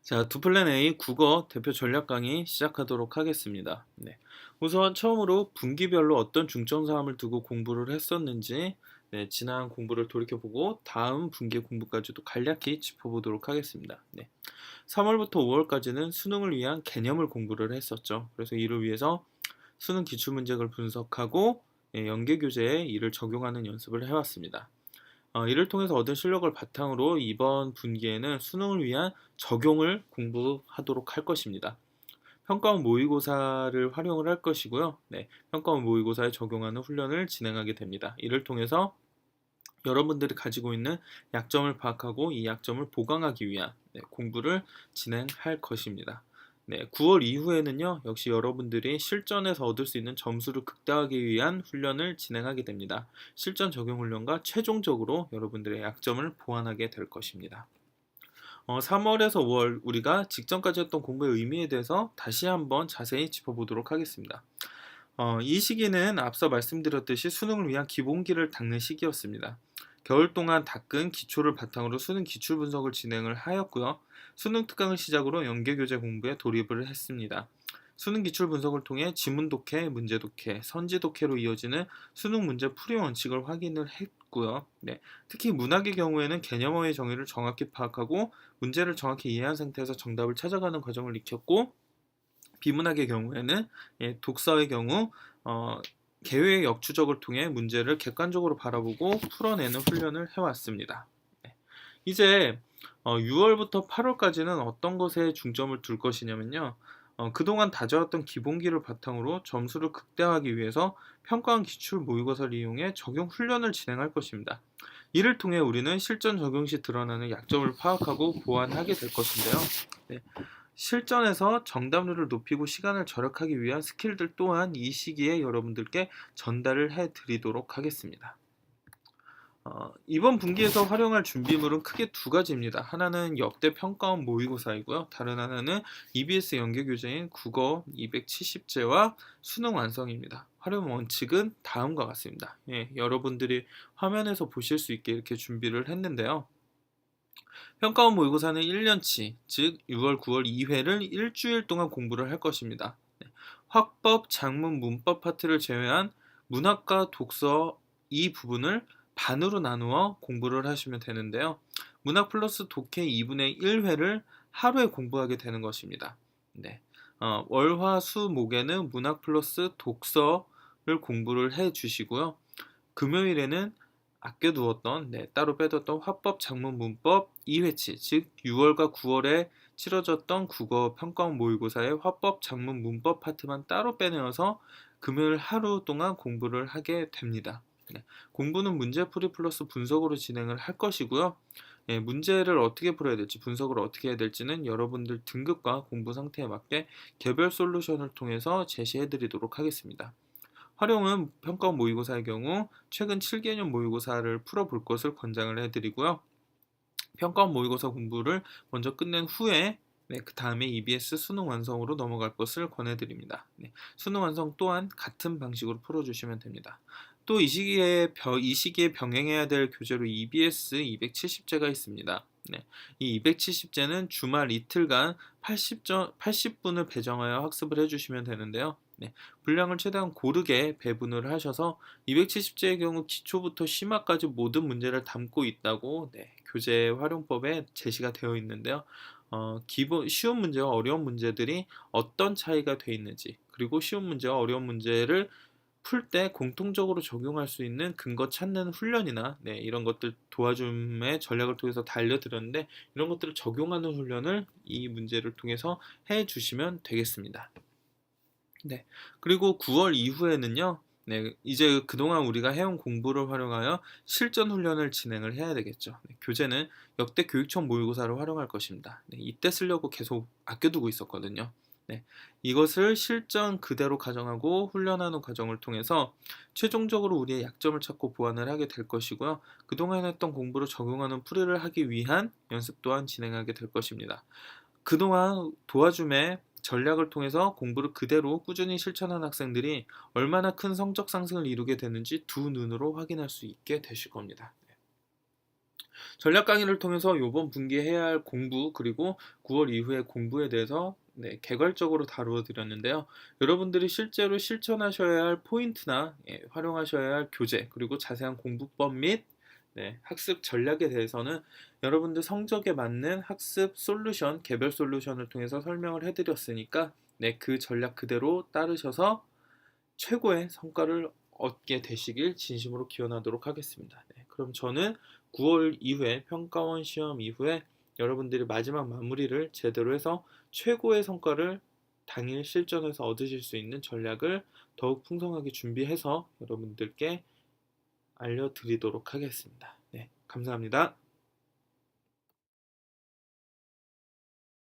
자, 두플랜 A 국어 대표 전략 강의 시작하도록 하겠습니다. 네. 우선 처음으로 분기별로 어떤 중점 사항을 두고 공부를 했었는지, 지난 공부를 돌이켜보고 다음 분기 공부까지도 간략히 짚어보도록 하겠습니다. 3월부터 5월까지는 수능을 위한 개념을 공부를 했었죠. 그래서 이를 위해서 수능 기출문제를 분석하고 연계교재에 이를 적용하는 연습을 해왔습니다. 이를 통해서 얻은 실력을 바탕으로 이번 분기에는 수능을 위한 적용을 공부하도록 할 것입니다. 평가원 모의고사를 활용을 할 것이고요. 평가원 모의고사에 적용하는 훈련을 진행하게 됩니다. 이를 통해서 여러분들이 가지고 있는 약점을 파악하고 이 약점을 보강하기 위한 공부를 진행할 것입니다. 9월 이후에는요, 역시 여러분들이 실전에서 얻을 수 있는 점수를 극대화하기 위한 훈련을 진행하게 됩니다. 실전 적용 훈련과 최종적으로 여러분들의 약점을 보완하게 될 것입니다. 3월에서 5월 우리가 직전까지 했던 공부의 의미에 대해서 다시 한번 자세히 짚어보도록 하겠습니다. 이 시기는 앞서 말씀드렸듯이 수능을 위한 기본기를 닦는 시기였습니다. 겨울 동안 닦은 기초를 바탕으로 수능 기출 분석을 진행을 하였고요. 수능 특강을 시작으로 연계교재 공부에 돌입을 했습니다. 수능 기출 분석을 통해 지문 독해, 문제 독해, 선지 독해로 이어지는 수능 문제 풀이 원칙을 확인을 했고요. 특히 문학의 경우에는 개념어의 정의를 정확히 파악하고 문제를 정확히 이해한 상태에서 정답을 찾아가는 과정을 익혔고, 비문학의 경우에는 독서의 경우 개요의 역추적을 통해 문제를 객관적으로 바라보고 풀어내는 훈련을 해왔습니다. 이제 6월부터 8월까지는 어떤 것에 중점을 둘 것이냐면요. 그동안 다져왔던 기본기를 바탕으로 점수를 극대화하기 위해서 평가원 기출 모의고사를 이용해 적용 훈련을 진행할 것입니다. 이를 통해 우리는 실전 적용 시 드러나는 약점을 파악하고 보완하게 될 것인데요. 실전에서 정답률을 높이고 시간을 절약하기 위한 스킬들 또한 이 시기에 여러분들께 전달을 해드리도록 하겠습니다. 이번 분기에서 활용할 준비물은 크게 두 가지입니다. 하나는 역대 평가원 모의고사이고요. 다른 하나는 EBS 연계교재인 국어 270제와 수능 완성입니다. 활용 원칙은 다음과 같습니다. 여러분들이 화면에서 보실 수 있게 이렇게 준비를 했는데요. 평가원 모의고사는 1년치, 즉 6월, 9월 2회를 일주일 동안 공부를 할 것입니다. 화법, 작문, 문법 파트를 제외한 문학과 독서 이 부분을 반으로 나누어 공부를 하시면 되는데요. 문학 플러스 독해 2분의 1회를 하루에 공부하게 되는 것입니다. 월, 화, 수, 목에는 문학 플러스 독서를 공부를 해 주시고요. 금요일에는 아껴두었던, 따로 빼뒀던 화법, 작문, 문법 2회치, 즉 6월과 9월에 치러졌던 국어 평가원 모의고사의 화법, 작문, 문법 파트만 따로 빼내어서 금요일 하루 동안 공부를 하게 됩니다. 공부는 문제풀이 플러스 분석으로 진행을 할 것이고요. 문제를 어떻게 풀어야 될지, 분석을 어떻게 해야 될지는 여러분들 등급과 공부 상태에 맞게 개별 솔루션을 통해서 제시해 드리도록 하겠습니다. 활용은 평가원 모의고사의 경우 최근 7개년 모의고사를 풀어볼 것을 권장을 해드리고요. 평가원 모의고사 공부를 먼저 끝낸 후에 그 다음에 EBS 수능 완성으로 넘어갈 것을 권해드립니다. 수능 완성 또한 같은 방식으로 풀어주시면 됩니다. 또 이 시기에 병행해야 될 교재로 EBS 270제가 있습니다. 이 270제는 주말 이틀간 80분을 배정하여 학습을 해주시면 되는데요. 분량을 최대한 고르게 배분을 하셔서 270제의 경우 기초부터 심화까지 모든 문제를 담고 있다고 교재 활용법에 제시가 되어 있는데요. 쉬운 문제와 어려운 문제들이 어떤 차이가 되어 있는지, 그리고 쉬운 문제와 어려운 문제를 풀 때 공통적으로 적용할 수 있는 근거 찾는 훈련이나 이런 것들 도와줌의 전략을 통해서 다 알려드렸는데, 이런 것들을 적용하는 훈련을 이 문제를 통해서 해주시면 되겠습니다. 그리고 9월 이후에는요, 이제 그동안 우리가 해온 공부를 활용하여 실전 훈련을 진행을 해야 되겠죠. 교재는 역대 교육청 모의고사를 활용할 것입니다. 이때 쓰려고 계속 아껴두고 있었거든요. 이것을 실전 그대로 가정하고 훈련하는 과정을 통해서 최종적으로 우리의 약점을 찾고 보완을 하게 될 것이고요. 그동안 했던 공부를 적용하는 풀이를 하기 위한 연습 또한 진행하게 될 것입니다. 그동안 도와줌의 전략을 통해서 공부를 그대로 꾸준히 실천한 학생들이 얼마나 큰 성적 상승을 이루게 되는지 두 눈으로 확인할 수 있게 되실 겁니다. 전략 강의를 통해서 이번 분기에 해야 할 공부 그리고 9월 이후의 공부에 대해서 개괄적으로 다루어 드렸는데요. 여러분들이 실제로 실천하셔야 할 포인트나 활용하셔야 할 교재 그리고 자세한 공부법 및 학습 전략에 대해서는 여러분들 성적에 맞는 학습 솔루션, 개별 솔루션을 통해서 설명을 해드렸으니까 그 전략 그대로 따르셔서 최고의 성과를 얻게 되시길 진심으로 기원하도록 하겠습니다. 그럼 저는 9월 이후에 평가원 시험 이후에 여러분들이 마지막 마무리를 제대로 해서 최고의 성과를 당일 실전에서 얻으실 수 있는 전략을 더욱 풍성하게 준비해서 여러분들께 알려드리도록 하겠습니다. 감사합니다.